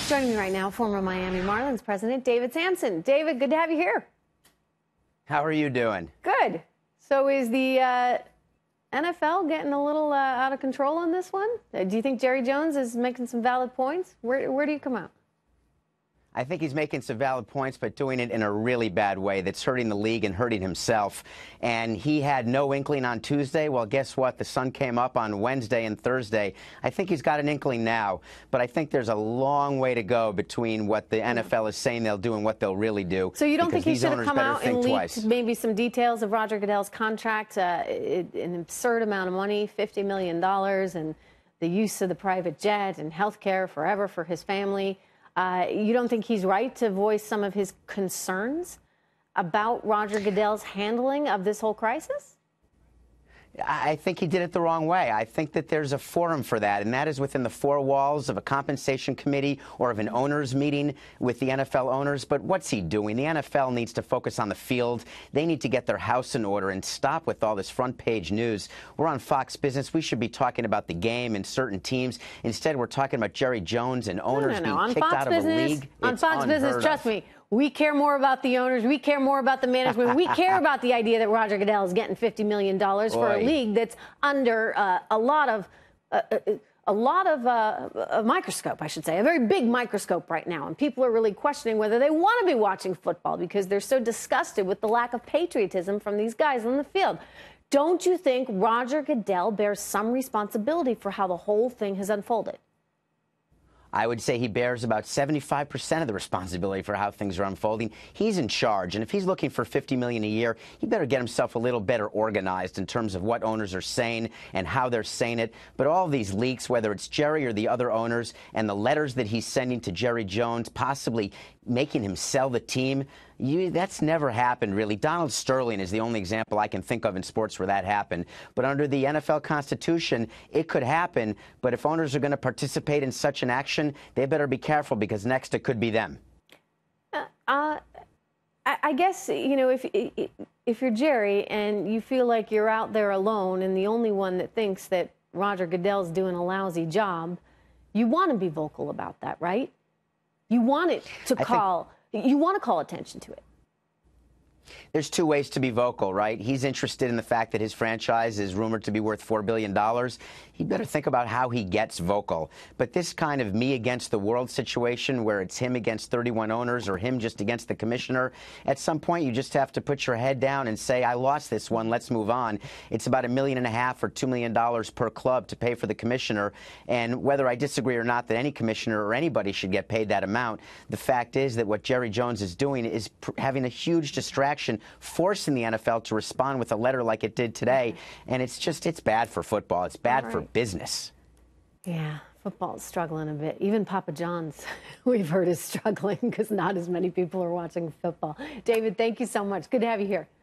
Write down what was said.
Joining me right now, former Miami Marlins president David Samson. David, good to have you here. How are you doing? Good. So is the NFL getting a little out of control on this one? Do you think Jerry Jones is making some valid points? Where do you come out? I think he's making some valid points, but doing it in a really bad way that's hurting the league and hurting himself. And he had no inkling on Tuesday. Well, guess what? The sun came up on Wednesday and Thursday. I think he's got an inkling now, but I think there's a long way to go between what the NFL is saying they'll do and what they'll really do. So you don't think he should have come out and leaked maybe some details of Roger Goodell's contract, an absurd amount of money, $50 million, and the use of the private jet and health care forever for his family? You don't think he's right to voice some of his concerns about Roger Goodell's handling of this whole crisis? I think he did it the wrong way. I think that there's a forum for that, and that is within the four walls of a compensation committee or of an owners meeting with the NFL owners. But what's he doing? The NFL needs to focus on the field. They need to get their house in order and stop with all this front page news. We're on Fox Business. We should be talking about the game and certain teams. Instead, we're talking about Jerry Jones and owners being kicked out of a league. On Fox Business, trust me. We care more about the owners. We care more about the management. We care about the idea that Roger Goodell is getting $50 million for a league that's under a lot of a microscope, I should say, a very big microscope right now. And people are really questioning whether they want to be watching football because they're so disgusted with the lack of patriotism from these guys on the field. Don't you think Roger Goodell bears some responsibility for how the whole thing has unfolded? I would say he bears about 75% of the responsibility for how things are unfolding. He's in charge, and if he's looking for $50 million a year, he better get himself a little better organized in terms of what owners are saying and how they're saying it. But all these leaks, whether it's Jerry or the other owners, and the letters that he's sending to Jerry Jones, possibly making him sell the team, that's never happened, really. Donald Sterling is the only example I can think of in sports where that happened. But under the NFL Constitution, it could happen. But if owners are going to participate in such an action, they better be careful because next it could be them. I guess, you know, if you're Jerry and you feel like you're out there alone and the only one that thinks that Roger Goodell's doing a lousy job, you want to be vocal about that, right? You want it to you want to call attention to it. There's two ways to be vocal, right? He's interested in the fact that his franchise is rumored to be worth $4 billion. He better think about how he gets vocal. But this kind of me against the world situation where it's him against 31 owners or him just against the commissioner, at some point you just have to put your head down and say, I lost this one, let's move on. It's about $1.5 million or $2 million per club to pay for the commissioner. And whether I disagree or not that any commissioner or anybody should get paid that amount, the fact is that what Jerry Jones is doing is having a huge distraction, forcing the NFL to respond with a letter like it did today. And it's bad for football. It's bad for business. Yeah, football is struggling a bit. Even Papa John's, we've heard, is struggling because not as many people are watching football. David, thank you so much. Good to have you here.